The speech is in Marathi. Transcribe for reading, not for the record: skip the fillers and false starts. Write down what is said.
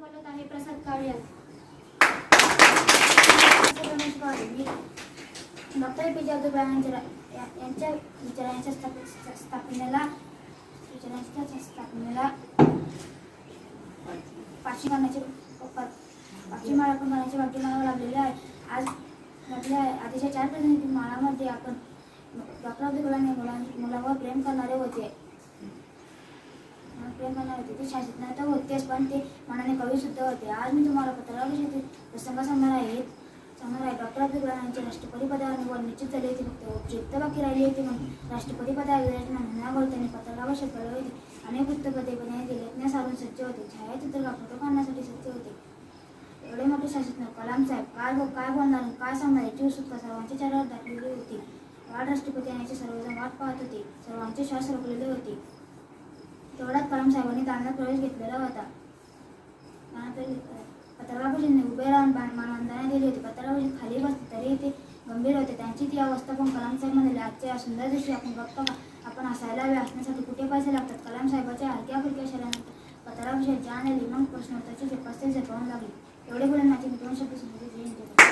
बोलत आहे प्रसाद कावळे. डॉक्टर APJ अब्दुल कलाम यांच्या विचारांच्या स्थापनेला पाचवी माळा पण करण्याचे भाग्य मला लाभलेले आहे. आधीच्या 4 प्रतिनिधी माळामध्ये आपण डॉक्टर अब्दुल कलाम हे मुलावर प्रेम करणारे होते. ते शास्त्रज्ञ तर होतेच, पण ते मनाने कवी सुद्धा होते. आज मी तुम्हाला पत्रकाराविषयी प्रसंग सांगणार आहे. डॉक्टर अब्दुल कलाम यांचे राष्ट्रपती पदावर निवड निश्चित झाली होती. फक्त औपचारिकता बाकी राहिली होती. म्हणून राष्ट्रपती पदावर म्हणण्यावर त्यांनी पत्रकाराविषयी कळवले होते. अनेक वृत्तपत्रे दिले, लेखण्या सारून सज्ज होते, छायाचित्र फोटो काढण्यासाठी सज्ज होते. एवढे मोठे शास्त्रज्ञ कलाम साहेब काय बोलणार, काय सांगणार याची उत्सुकता सर्वांच्या चेहऱ्यावर दाखवलेली होती. वाढ राष्ट्रपती येण्याची सर्वजण वाट पाहत होते. सर्वांचे श्वास रोखलेले होते. तेवढ्यात कलाम साहेबांनी दालनात प्रवेश घेतलेला होता. पत्रकारांनी उभे राहून मानवंदना दिली होती. पत्रकार खाली बसले तरी ते गंभीर होते. त्यांची ती अवस्था पण कलाम साहेब म्हणाले, आजच्या या सुंदर दिवशी आपण हसायला हवे. हसण्यासाठी कुठे पैसे लागतात? कलाम साहेबांच्या हलक्या फुलक्या शरीरानंतर पत्रकारांविषयी जाण आली. मग प्रश्नोत्तराची झेपासतील झेपावून लागली. एवढे बोलून माझे 2 शब्द संपले.